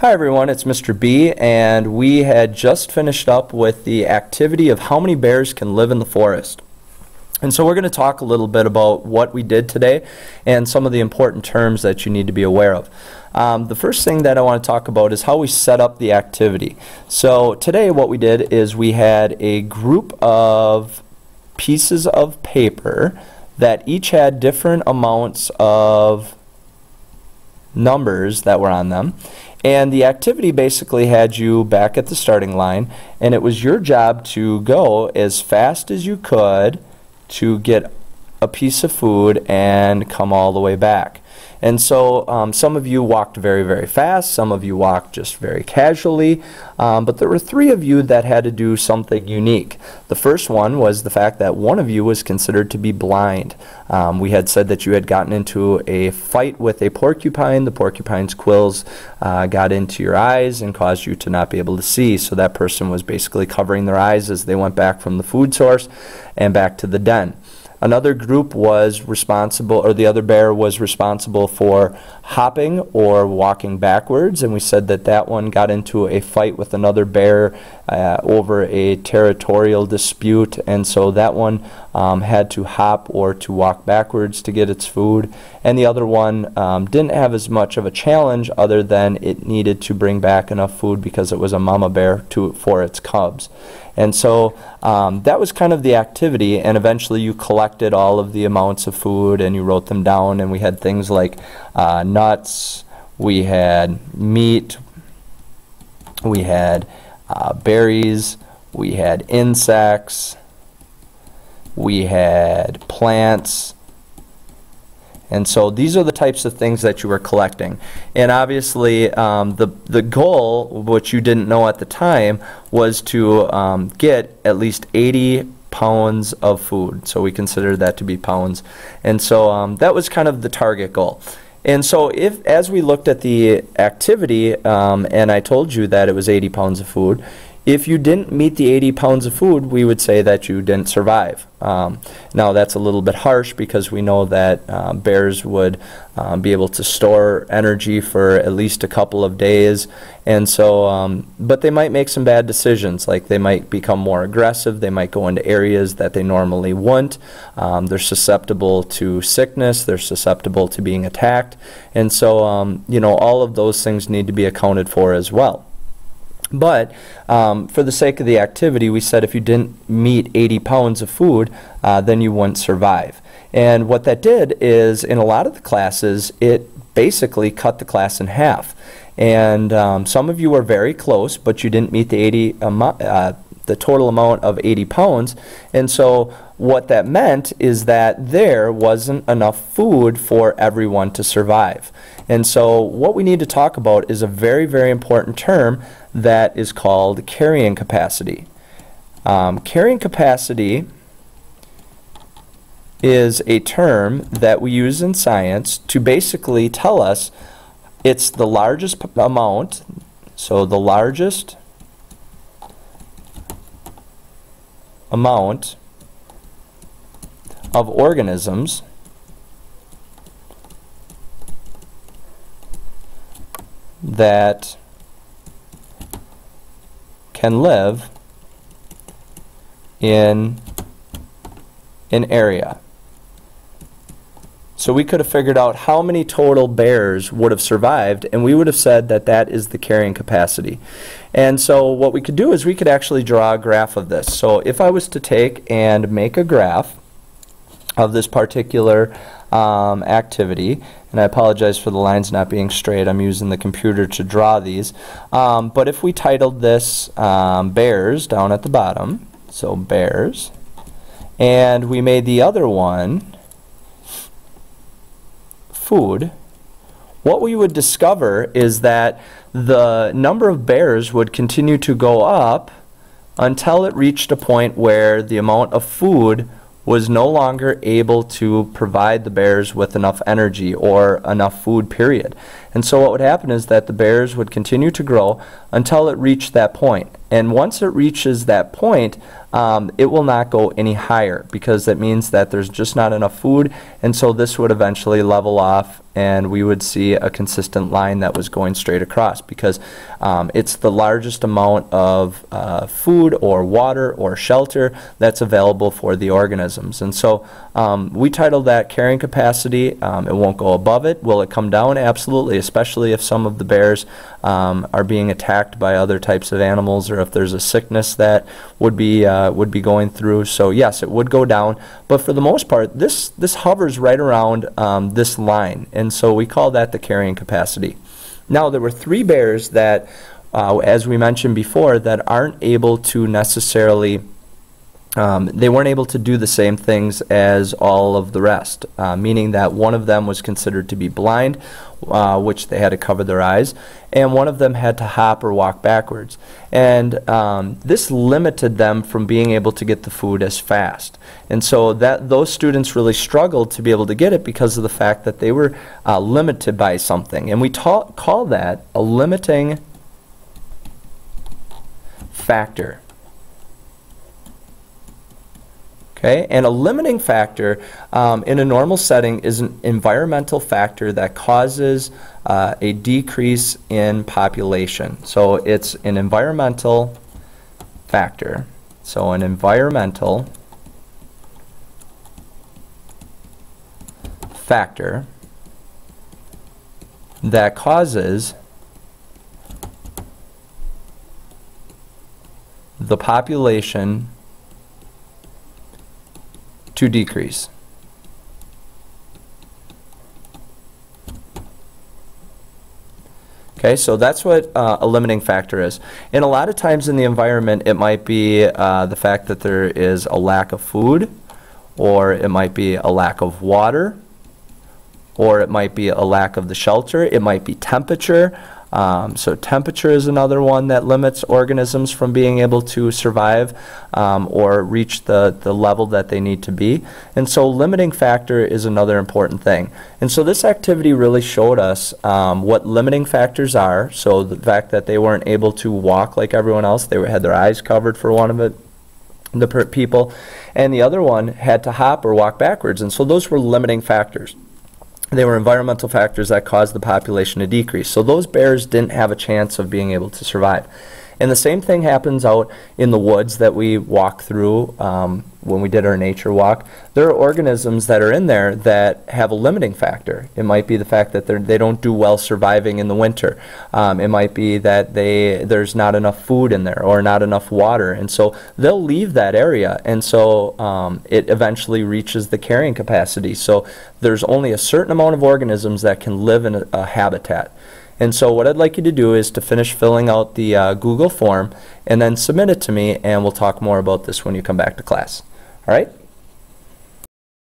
Hi everyone, it's Mr. B, and we had just finished up with the activity of how many bears can live in the forest. And so we're going to talk a little bit about what we did today and some of the important terms that you need to be aware of. The first thing that I want to talk about is how we set up the activity. So today what we did is we had a group of pieces of paper that each had different amounts of numbers that were on them. And the activity basically had you back at the starting line, and it was your job to go as fast as you could to get a piece of food and come all the way back. And so some of you walked very, very fast, some of you walked just very casually, but there were three of you that had to do something unique. The first one was the fact that one of you was considered to be blind. We had said that you had gotten into a fight with a porcupine. The porcupine's quills got into your eyes and caused you to not be able to see, so that person was basically covering their eyes as they went back from the food source and back to the den. Another group was responsible, or the other bear was responsible for hopping or walking backwards, and we said that that one got into a fight with another bear over a territorial dispute, and so that one had to hop or to walk backwards to get its food. And the other one didn't have as much of a challenge other than it needed to bring back enough food because it was a mama bear for its cubs. And so that was kind of the activity, and eventually you collected all of the amounts of food and you wrote them down, and we had things like nuts, we had meat, we had berries, we had insects, we had plants. And so these are the types of things that you were collecting. And obviously the goal, which you didn't know at the time, was to get at least 80 pounds of food. So we consider that to be pounds. And so that was kind of the target goal. And so as we looked at the activity, and I told you that it was 80 pounds of food, if you didn't meet the 80 pounds of food, we would say that you didn't survive. Now that's a little bit harsh because we know that bears would be able to store energy for at least a couple of days, and so but they might make some bad decisions, like they might become more aggressive, they might go into areas that they normally wouldn't. They're susceptible to sickness, they're susceptible to being attacked, and so you know, all of those things need to be accounted for as well. But for the sake of the activity, we said if you didn't meet 80 pounds of food, then you wouldn't survive. And what that did is, in a lot of the classes, it basically cut the class in half. And some of you were very close, but you didn't meet the total amount of 80 pounds. And so what that meant is that there wasn't enough food for everyone to survive. And so what we need to talk about is a very, very important term that is called carrying capacity. Carrying capacity is a term that we use in science to basically tell us it's the largest amount, so the largest amount of organisms that can live in an area. So we could have figured out how many total bears would have survived, and we would have said that that is the carrying capacity. And so what we could do is we could actually draw a graph of this. So if I was to take and make a graph of this particular activity, and I apologize for the lines not being straight, I'm using the computer to draw these, but if we titled this bears down at the bottom, so bears, and we made the other one food, what we would discover is that the number of bears would continue to go up until it reached a point where the amount of food was no longer able to provide the bears with enough energy or enough food, period. And so what would happen is that the bears would continue to grow until it reached that point. And once it reaches that point, it will not go any higher, because that means that there's just not enough food, and so this would eventually level off and we would see a consistent line that was going straight across, because it's the largest amount of food or water or shelter that's available for the organisms. And so we titled that carrying capacity. It won't go above it. Will it come down? Absolutely, especially if some of the bears are being attacked by other types of animals, or if there's a sickness that would be going through. So yes, it would go down, but for the most part, this hovers right around this line, and so we call that the carrying capacity. Now, there were 3 bears that, as we mentioned before, that aren't able to necessarily they weren't able to do the same things as all of the rest, meaning that one of them was considered to be blind, which they had to cover their eyes, and one of them had to hop or walk backwards. And this limited them from being able to get the food as fast. And so those students really struggled to be able to get it because of the fact that they were limited by something. And we call that a limiting factor. Okay, and a limiting factor in a normal setting is an environmental factor that causes a decrease in population. So it's an environmental factor. So an environmental factor that causes the population to decrease. Okay, so that's what a limiting factor is. And a lot of times in the environment, it might be the fact that there is a lack of food, or it might be a lack of water, or it might be a lack of the shelter. It might be temperature. So temperature is another one that limits organisms from being able to survive or reach the level that they need to be. And so limiting factor is another important thing. And so this activity really showed us what limiting factors are. So the fact that they weren't able to walk like everyone else, they had their eyes covered for one of it, the people, and the other one had to hop or walk backwards. And so those were limiting factors. They were environmental factors that caused the population to decrease. So those bears didn't have a chance of being able to survive. And the same thing happens out in the woods that we walk through when we did our nature walk. There are organisms that are in there that have a limiting factor. It might be the fact that they don't do well surviving in the winter. It might be that there's not enough food in there or not enough water. And so they'll leave that area. And so it eventually reaches the carrying capacity. So there's only a certain amount of organisms that can live in a habitat. And so what I'd like you to do is to finish filling out the Google form and then submit it to me, and we'll talk more about this when you come back to class. All right?